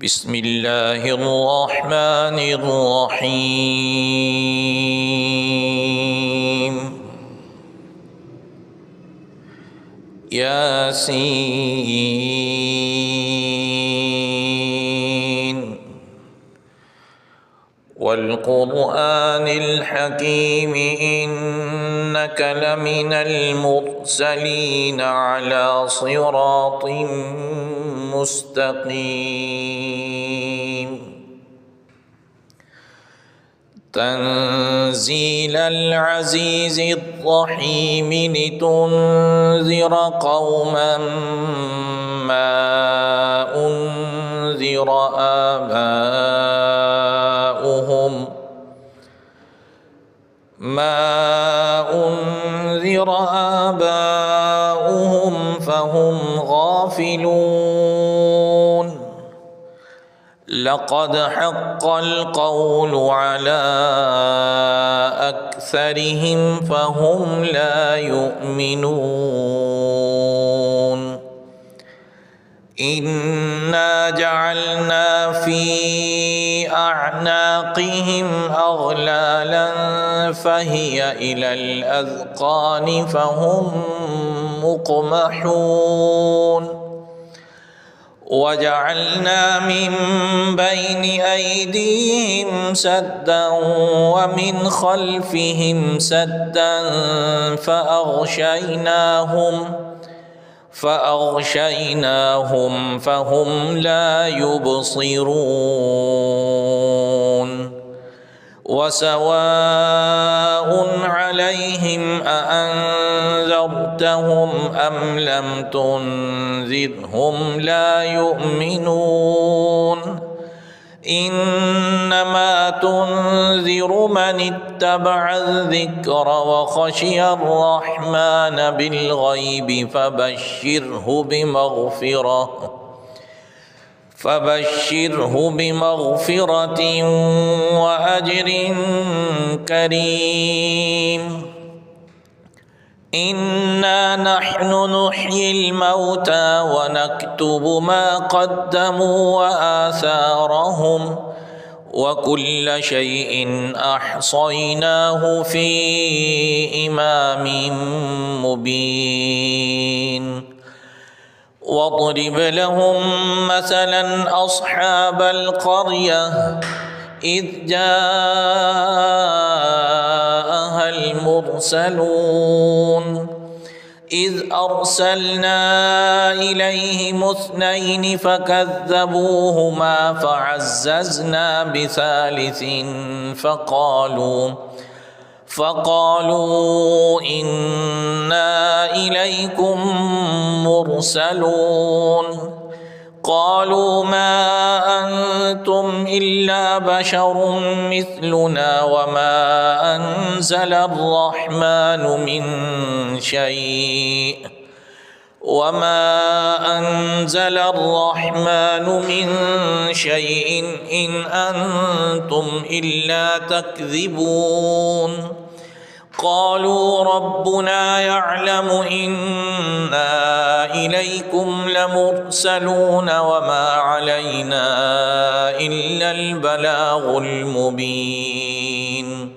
بسم الله الرحمن الرحيم ياسين والقرآن الحكيم إنك لمن المرسلين على صراط مستقيم تنزيل العزيز الرحيم لتنذر قوما ما أنذر آباؤهم فهم غافلون لقد حق القول على أكثرهم فهم لا يؤمنون إنا جعلنا في أعناقهم أغلالا فهي إلى الأذقان فهم مقمحون وجعلنا من بين أيديهم سدا ومن خلفهم سدا فأغشيناهم فهم لا يبصرون وسواء عليهم أأنذرتهم أم لم تنذرهم لا يؤمنون إنما تنذر من اتبع الذكر وخشي الرحمن بالغيب فبشره بمغفرة وأجر كريم إنا نحن نحيي الموتى ونكتب ما قدموا وآثارهم وكل شيء أحصيناه في إمام مبين واضرب لهم مثلا أصحاب القرية إذ جاءها المرسلون إذ أرسلنا إليهم اثنين فكذبوهما فعززنا بثالث فقالوا إنا إليكم مرسلون قالوا ما أنتم إلا بشر مثلنا وما أنزل الرحمن من شيء إن أنتم إلا تكذبون قالوا ربنا يعلم إنا إليكم لمرسلون وما علينا إلا البلاغ المبين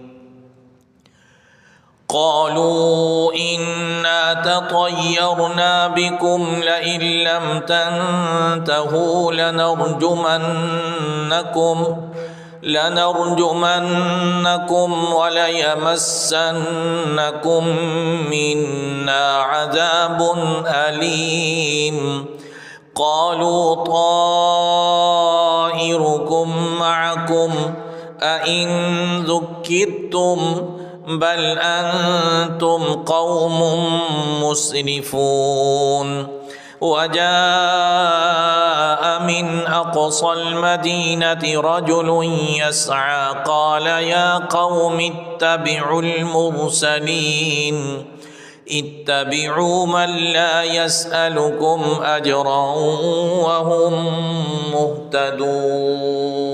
قالوا إنا تطيرنا بكم لئن لم تنتهوا لنرجمنكم وليمسنكم منا عذاب أليم قالوا طائركم معكم أئن ذكرتم بل أنتم قوم مسرفون وجاء من أقصى المدينة رجل يسعى قال يا قوم اتبعوا المرسلين اتبعوا من لا يسألكم أجرا وهم مهتدون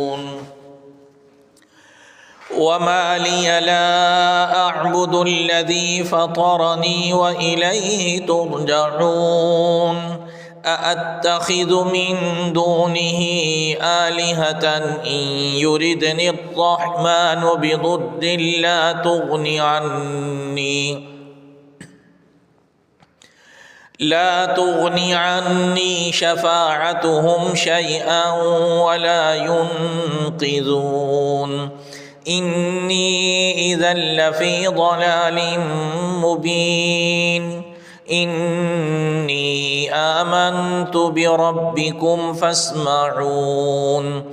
وما لي لا أعبد الذي فطرني وإليه ترجعون أأتخذ من دونه آلهة إن يردني الرحمن بضر لا تغني عني شفاعتهم شيئا ولا ينقذون إني إذا لفي ضلال مبين إني آمنت بربكم فاسمعون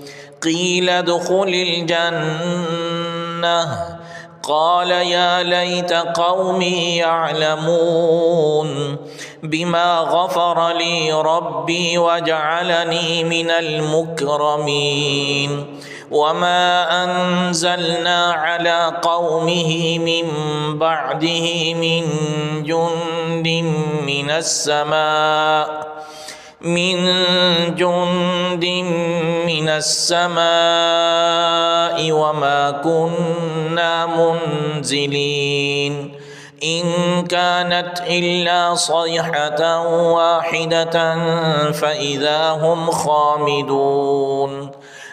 قيل ادخل الجنة قال يا ليت قومي يعلمون بما غفر لي ربي وجعلني من المكرمين وما أنزلنا على قومه من بعده من جند من السماء وما كنا منزلين إن كانت إلا صيحة واحدة فإذا هم خامدون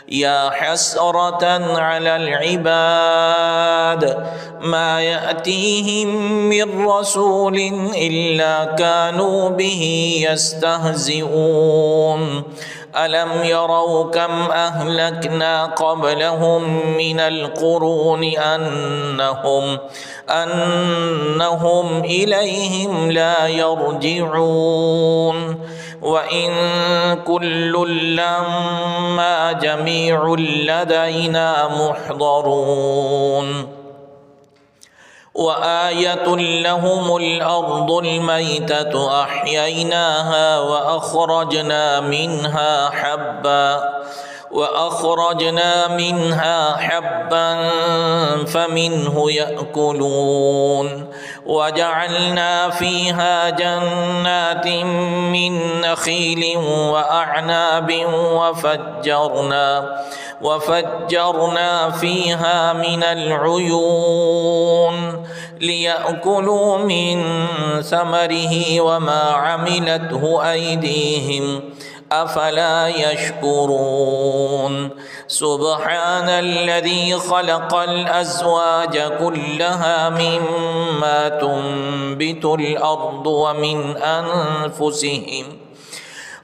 يا حسرة على العباد ما يأتيهم من رسول إلا كانوا به يستهزئون ألم يروا كم أهلكنا قبلهم من القرون أنهم إليهم لا يرجعون وإن كل لما جميع لدينا محضرون وآية لهم الأرض الميتة أحييناها وأخرجنا منها حبا فمنه يأكلون وجعلنا فيها جنات من نخيل وأعناب وفجرنا فيها من العيون ليأكلوا من ثمره وما عملته أيديهم أفلا يشكرون سبحان الذي خلق الأزواج كلها مما تنبت الأرض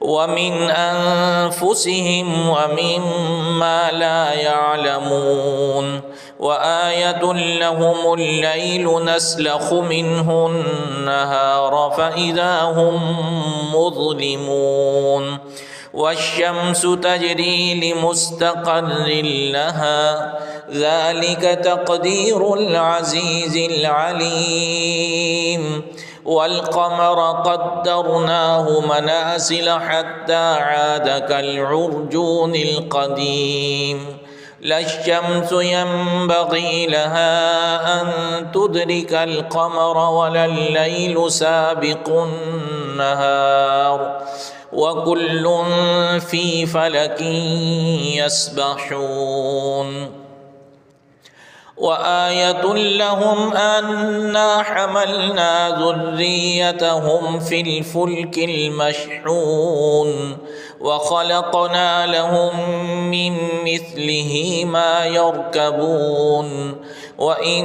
ومن أنفسهم ومما لا يعلمون وآية لهم الليل نسلخ منه النهار فإذا هم مظلمون والشمس تجري لمستقر لها ذلك تقدير العزيز العليم والقمر قدرناه منازل حتى عاد كالعرجون القديم لا الشمس ينبغي لها أن تدرك القمر ولا الليل سابق النهار وكل في فلك يسبحون وآية لهم أنا حملنا ذريتهم في الفلك المشحون وخلقنا لهم من مثله ما يركبون وإن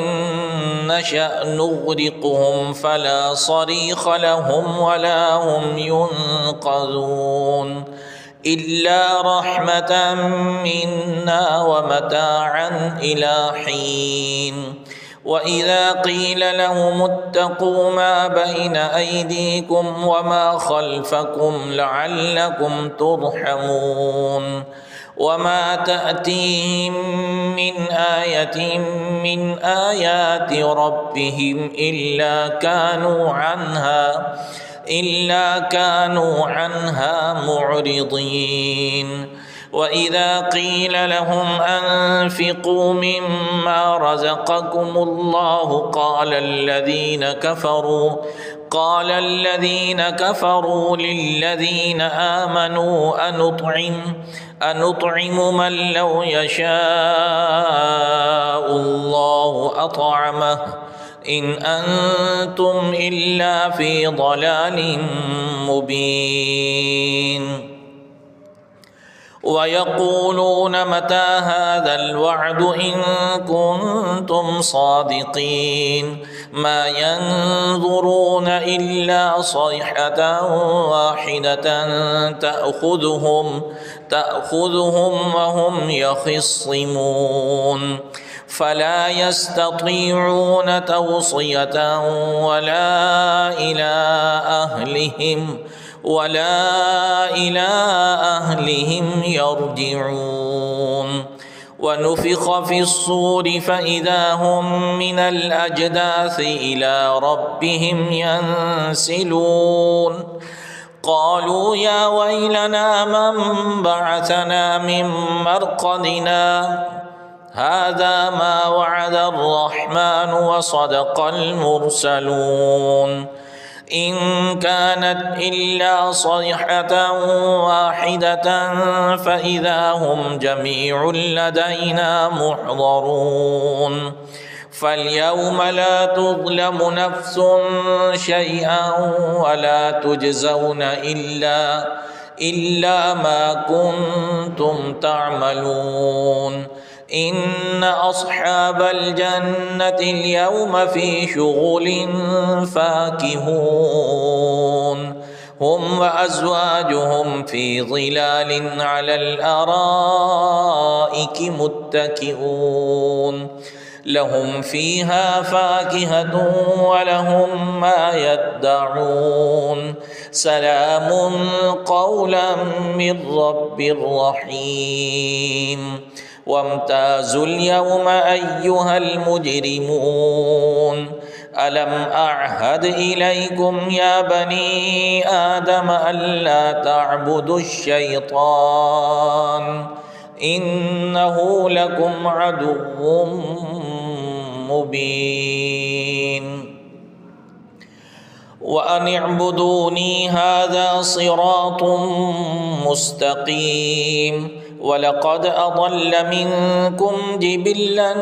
نشأ نغرقهم فلا صريخ لهم ولا هم ينقذون إلا رحمة منا ومتاعا إلى حين وإذا قيل لهم اتقوا ما بين أيديكم وما خلفكم لعلكم ترحمون وما تأتيهم من آية من آيات ربهم إلا كانوا عنها معرضين وإذا قيل لهم أنفقوا مما رزقكم الله قال الذين كفروا للذين آمنوا أنطعم من لو يشاء الله أطعمه إن أنتم إلا في ضلال مبين ويقولون متى هذا الوعد إن كنتم صادقين ما ينظرون إلا صيحة واحدة تأخذهم وهم يخصمون فلا يستطيعون توصية ولا إلى أهلهم يرجعون ونفخ في الصور فإذا هم من الأجداث إلى ربهم ينسلون قالوا يا ويلنا من بعثنا من مرقدنا هذا ما وعد الرحمن وصدق المرسلون إن كانت إلا صيحة واحدة فإذا هم جميع لدينا محضرون فاليوم لا تظلم نفس شيئا ولا تجزون إلا ما كنتم تعملون إن أصحاب الجنة اليوم في شغل فاكهون هم وأزواجهم في ظلال على الأرائك متكئون لهم فيها فاكهة ولهم ما يدعون سلام قولا من رب رحيم وامتازوا اليوم أيها المجرمون ألم أعهد إليكم يا بني آدم ألا تعبدوا الشيطان إنه لكم عدو مبين وأن اعبدوني هذا صراط مستقيم ولقد أضل منكم جبلا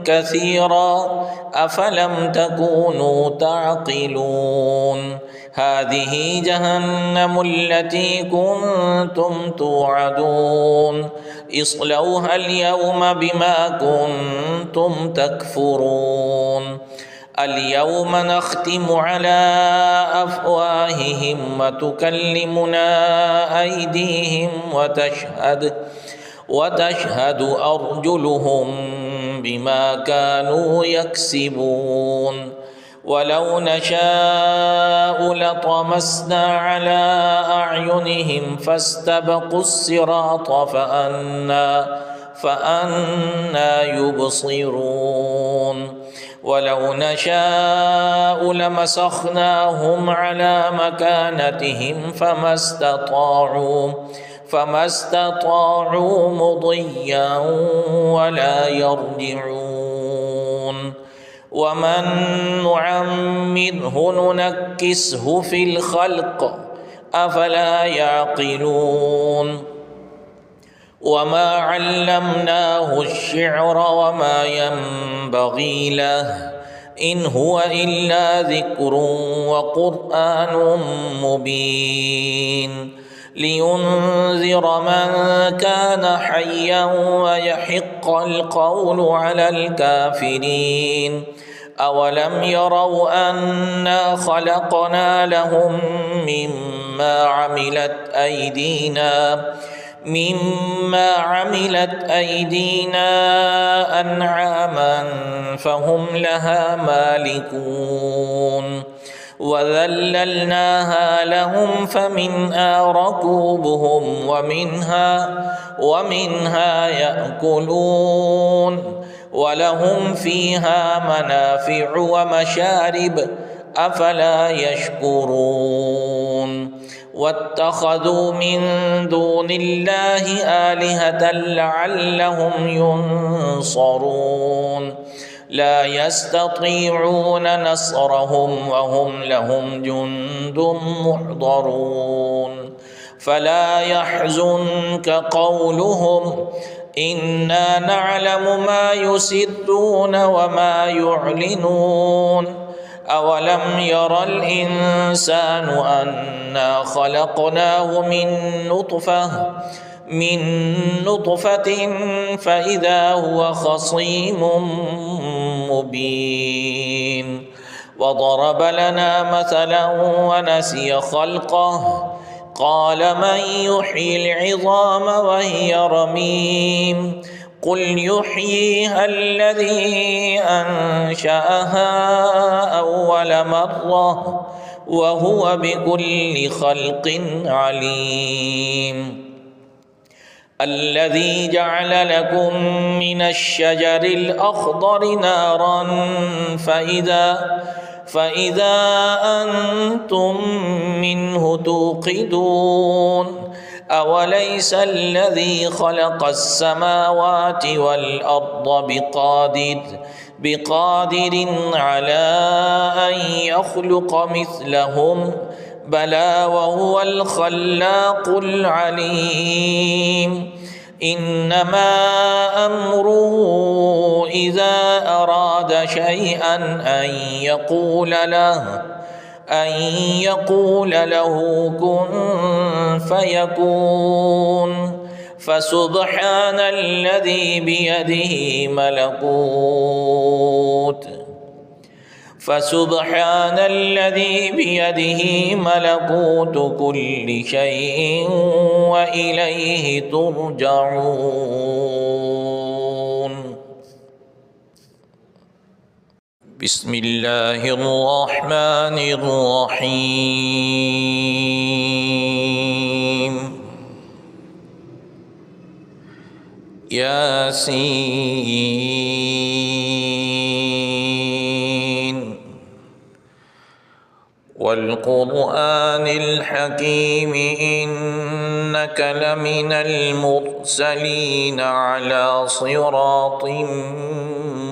كثيرا أفلم تكونوا تعقلون هذه جهنم التي كنتم توعدون اصلوها اليوم بما كنتم تكفرون اليوم نختم على أفواههم وتكلمنا أيديهم وتشهد أرجلهم بما كانوا يكسبون ولو نشاء لطمسنا على أعينهم فاستبقوا الصراط فأنى يبصرون ولو نشاء لمسخناهم على مكانتهم فما استطاعوا مضيا ولا يرجعون ومن نعمره ننكسه في الخلق أفلا يعقلون وما علمناه الشعر وما ينبغي له إن هو إلا ذكر وقرآن مبين لينذر من كان حيا ويحق القول على الكافرين أولم يروا أنا خلقنا لهم مما عملت أيدينا أنعاما فهم لها مالكون وذللناها لهم فمنها ركوبهم ومنها يأكلون ولهم فيها منافع ومشارب أفلا يشكرون واتخذوا من دون الله آلهة لعلهم ينصرون لا يستطيعون نصرهم وهم لهم جند محضرون فلا يحزنك قولهم إنا نعلم ما يسرون وما يعلنون أولم ير الإنسان أنا خلقناه من نطفة فإذا هو خصيم مبين وضرب لنا مثلا ونسي خلقه قال من يحيي العظام وهي رميم قل يحييها الذي أنشأها أول مرة وهو بكل خلق عليم الذي جعل لكم من الشجر الأخضر نارا فإذا أنتم منه توقدون أوليس الذي خلق السماوات والأرض بقادر على أن يخلق مثلهم بلى وهو الخلاق العليم إنما أمره إذا أراد شيئا أن يقول له كن فيكون فسبحان الذي بيده ملكوت كل شيء وإليه ترجعون بسم الله الرحمن الرحيم ياسين والقرآن الحكيم إنك لمن المرسلين على صراط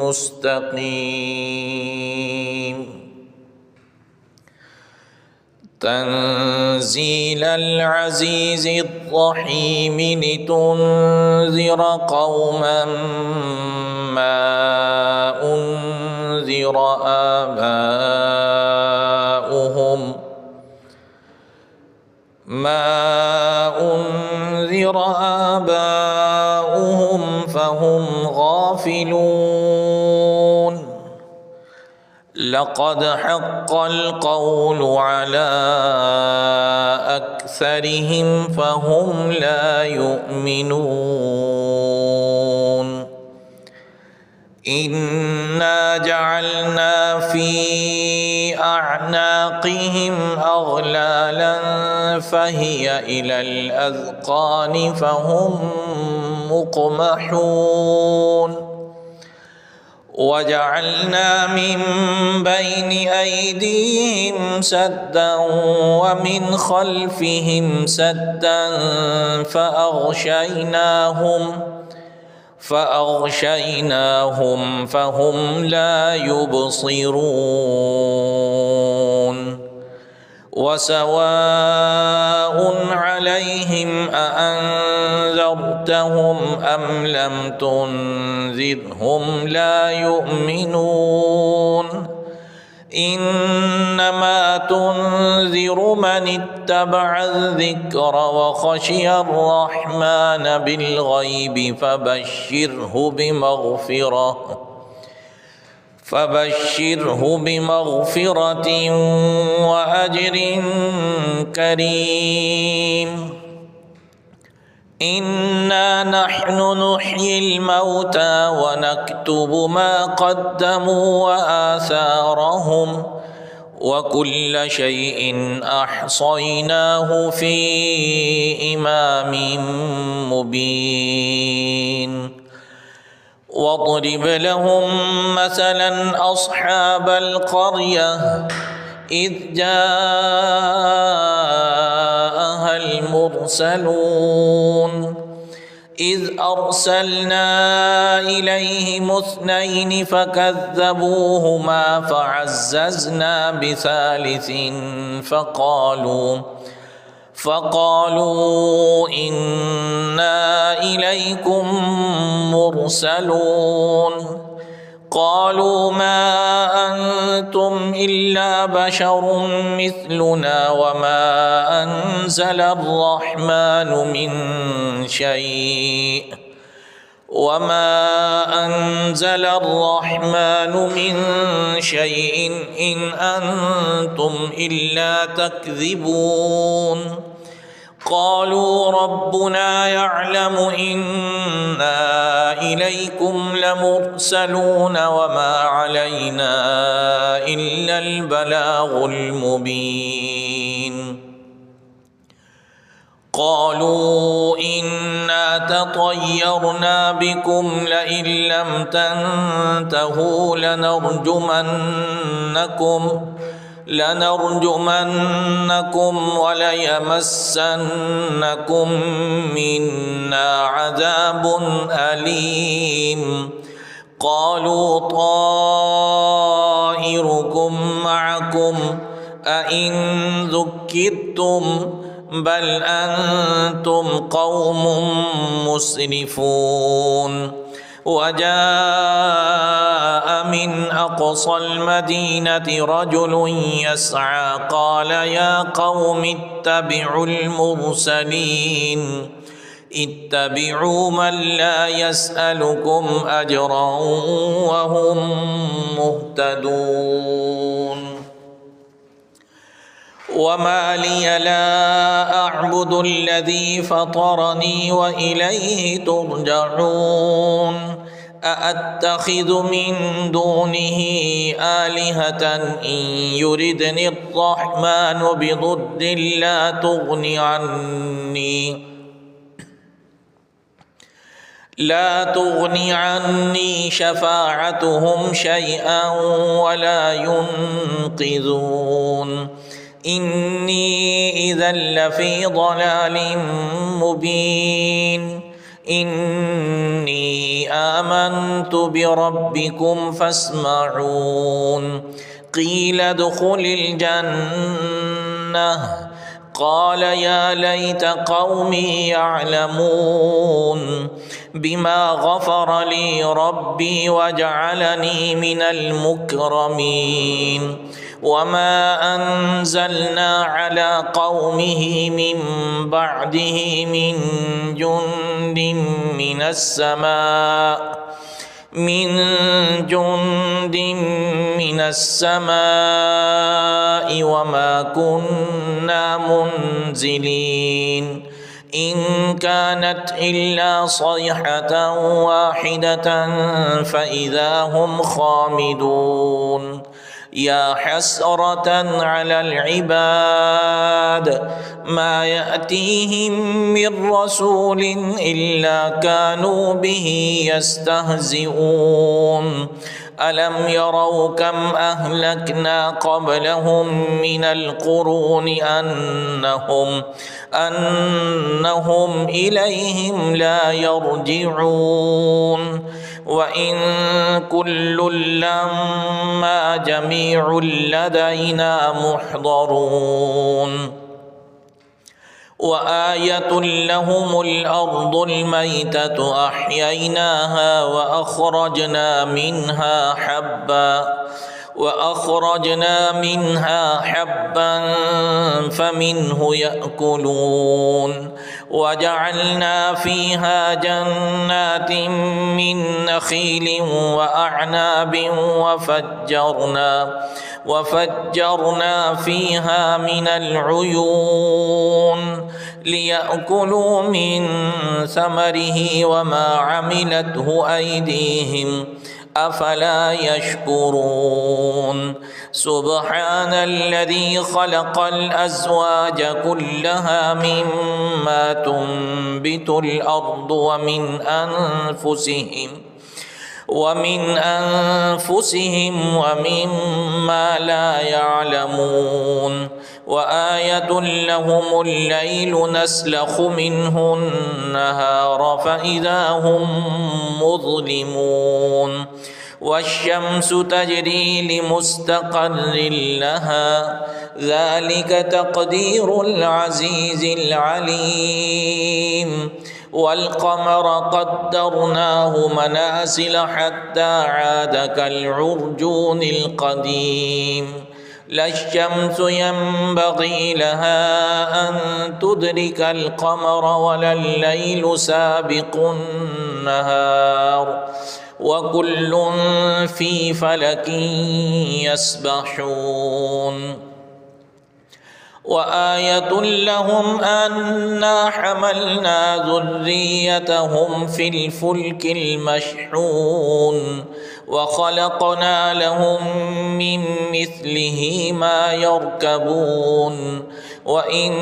مستقيم تنزيل العزيز الرحيم لتنذر قوما ما أنذر آباؤهم فهم غافلون لقد حق القول على أكثرهم فهم لا يؤمنون إنا جعلنا في أعناقهم أغلالا فهي إلى الأذقان فهم مقمحون وجعلنا من بين أيديهم سدا ومن خلفهم سدا فأغشيناهم فهم لا يبصرون وسواء عليهم أأنذرتهم أم لم تنذرهم لا يؤمنون إنما تنذر من اتبع الذكر وخشي الرحمن بالغيب فبشره بمغفرة وأجر كريم إنا نحن نحيي الموتى ونكتب ما قدموا وآثارهم وكل شيء أحصيناه في إمام مبين واضرب لهم مثلا أصحاب القرية إذ جاءها المرسلون إذ أرسلنا إليهم اثنين فكذبوهما فقالوا إنا إليكم مرسلون قالوا ما أنتم إلا بشر مثلنا وما أنزل الرحمن من شيء إن أنتم إلا تكذبون قالوا ربنا يعلم إنا إليكم لمرسلون وما علينا إلا البلاغ المبين قالوا إنا تطيرنا بكم لئن لم تنتهوا لنرجمنكم وليمسنكم منا عذاب أليم قالوا طائركم معكم أئن ذكرتم بل أنتم قوم مسرفون وجاء من أقصى المدينة رجل يسعى قال يا قوم اتبعوا المرسلين اتبعوا من لا يسألكم أجرا وهم مهتدون وما لي لا أعبد الذي فطرني وإليه ترجعون أأتخذ من دونه آلهة إن يردني الرحمن بضر لا تغني عني شفاعتهم شيئا ولا ينقذون إني إذا لفي ضلال مبين إني آمنت بربكم فاسمعون قيل ادخل الجنة قال يا ليت قومي يعلمون بما غفر لي ربي وجعلني من المكرمين وما أنزلنا على قومه من بعده من جند من السماء وما كنا منزلين إن كانت إلا صيحة واحدة فإذا هم خامدون يا حسرة على العباد ما يأتيهم من رسول إلا كانوا به يستهزئون ألم يروا كم أهلكنا قبلهم من القرون أنهم إليهم لا يرجعون وإن كل لما جميع لدينا محضرون وآية لهم الأرض الميتة أحييناها وأخرجنا منها حبا فمنه يأكلون وجعلنا فيها جنات من نخيل وأعناب وفجرنا فيها من العيون ليأكلوا من ثمره وما عملته أيديهم أفلا يشكرون سبحان الذي خلق الأزواج كلها مما تنبت الأرض ومن أنفسهم ومما لا يعلمون وآية لهم الليل نسلخ منه النهار فإذا هم مظلمون والشمس تجري لمستقر لها ذلك تقدير العزيز العليم والقمر قدرناه منازل حتى عاد كالعرجون القديم لا الشمس ينبغي لها أن تدرك القمر ولا الليل سابق النهار وكل في فلك يسبحون وآية لهم أنا حملنا ذريتهم في الفلك المشحون وخلقنا لهم من مثله ما يركبون وإن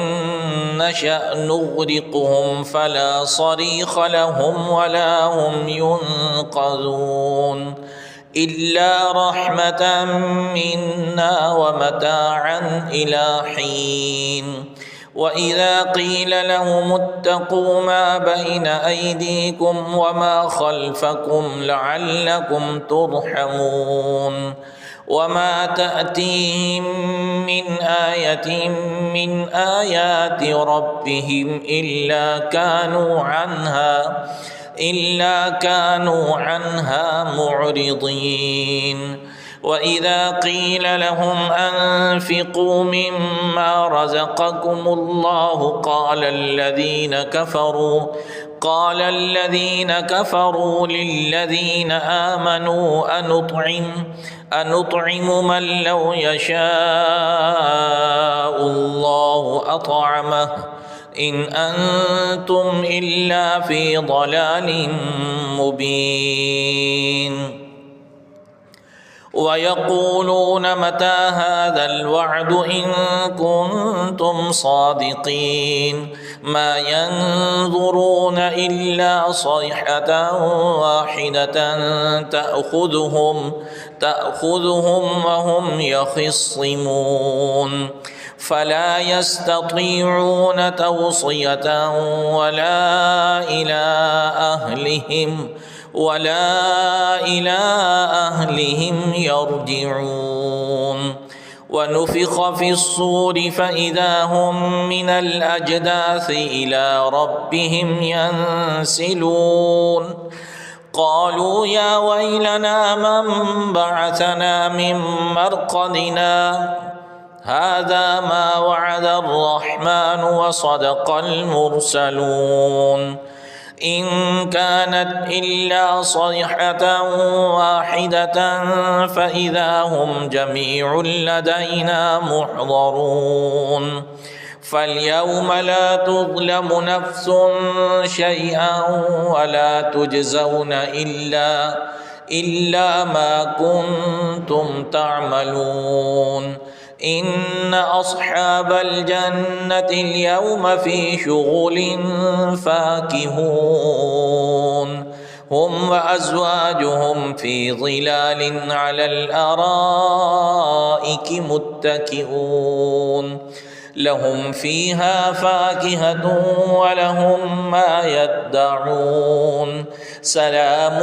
نشأ نغرقهم فلا صريخ لهم ولا هم ينقذون إلا رحمة منا ومتاعا إلى حين وإذا قيل لهم اتقوا ما بين أيديكم وما خلفكم لعلكم ترحمون وما تأتيهم من آية من آيات ربهم إلا كانوا عنها معرضين وإذا قيل لهم أنفقوا مما رزقكم الله قال الذين كفروا للذين آمنوا أنطعم من لو يشاء الله أطعمه إن أنتم إلا في ضلال مبين ويقولون متى هذا الوعد إن كنتم صادقين ما ينظرون إلا صيحة واحدة تأخذهم وهم يخصمون فلا يستطيعون توصية ولا إلى أهلهم يرجعون ونفخ في الصور فإذا هم من الأجداث إلى ربهم ينسلون قالوا يا ويلنا من بعثنا من مرقدنا هذا ما وعد الرحمن وصدق المرسلون إن كانت إلا صيحة واحدة فإذا هم جميع لدينا محضرون فاليوم لا تظلم نفس شيئا ولا تجزون إلا ما كنتم تعملون إن أصحاب الجنة اليوم في شغل فاكهون هم وأزواجهم في ظلال على الأرائك متكئون لهم فيها فاكهة ولهم ما يدعون سلام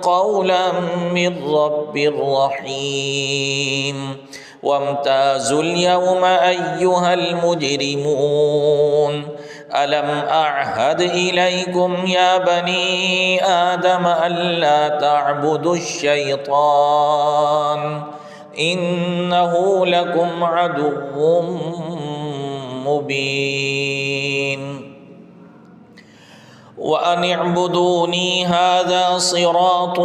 قولا من رب رحيم وامتازوا اليوم أيها المجرمون ألم أعهد إليكم يا بني آدم ألا تعبدوا الشيطان إنه لكم عدو مبين وأن اعبدوني هذا صراط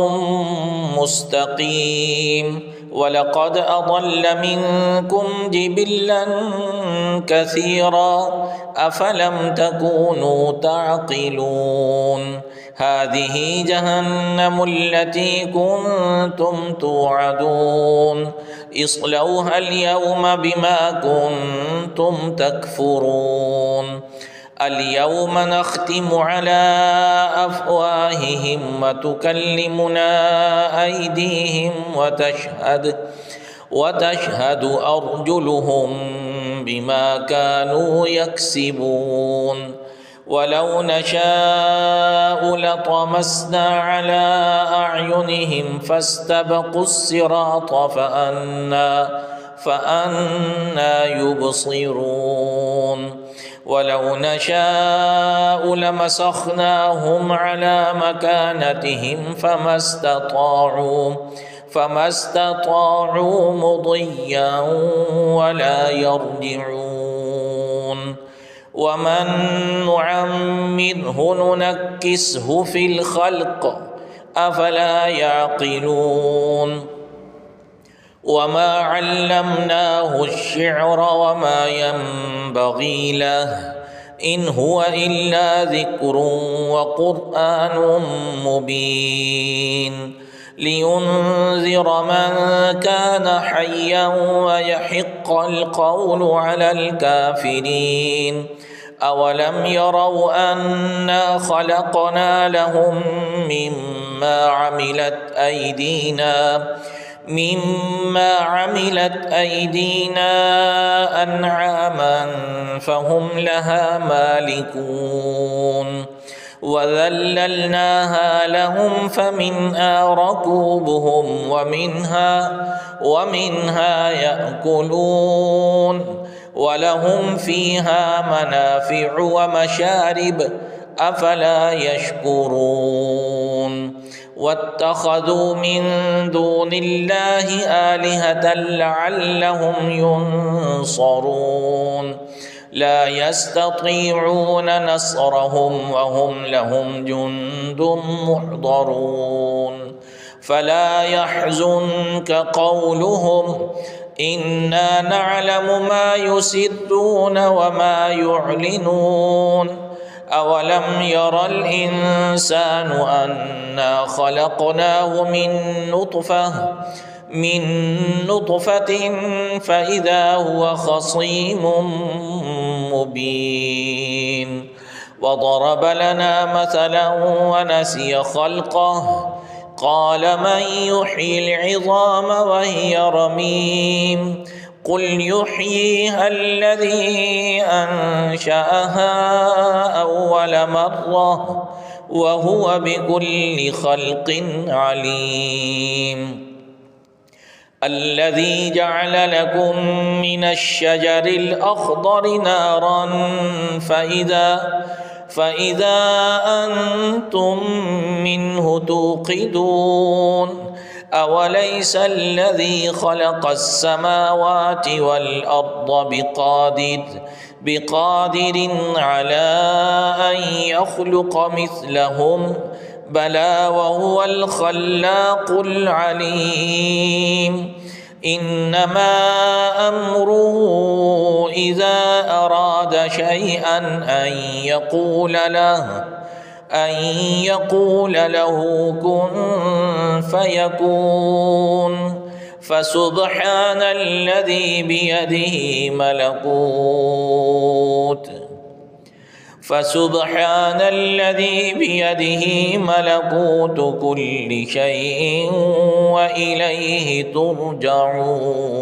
مستقيم ولقد أضل منكم جبلا كثيرا أفلم تكونوا تعقلون هذه جهنم التي كنتم توعدون اصلوها اليوم بما كنتم تكفرون اليوم نختم على أفواههم وتكلمنا أيديهم وتشهد أرجلهم بما كانوا يكسبون ولو نشاء لطمسنا على أعينهم فاستبقوا الصراط فأنى يبصرون ولو نشاء لمسخناهم على مكانتهم فما استطاعوا مضيا ولا يرجعون ومن نعمره ننكسه في الخلق أفلا يعقلون وما علمناه الشعر وما ينبغي له إن هو إلا ذكر وقرآن مبين لينذر من كان حيا ويحق القول على الكافرين أولم يروا أنا خلقنا لهم مما عملت أيدينا أنعاما فهم لها مالكون وذللناها لهم فمنها ركوبهم ومنها يأكلون ولهم فيها منافع ومشارب أفلا يشكرون واتخذوا من دون الله آلهة لعلهم ينصرون لا يستطيعون نصرهم وهم لهم جند محضرون فلا يحزنك قولهم إنا نعلم ما يسرون وما يعلنون أولم ير الإنسان أنا خلقناه من نطفة فإذا هو خصيم مبين وضرب لنا مثلا ونسي خلقه قال من يحيي العظام وهي رميم قل يحييها الذي أنشأها أول مرة وهو بكل خلق عليم الذي جعل لكم من الشجر الأخضر نارا فإذا أنتم منه توقدون أوليس الذي خلق السماوات والأرض بقادر على أن يخلق مثلهم بلى وهو الخلاق العليم إنما أمره إذا أراد شيئا أن يقول له كن فيكون فسبحان الذي بيده ملكوت كل شيء وإليه ترجعون.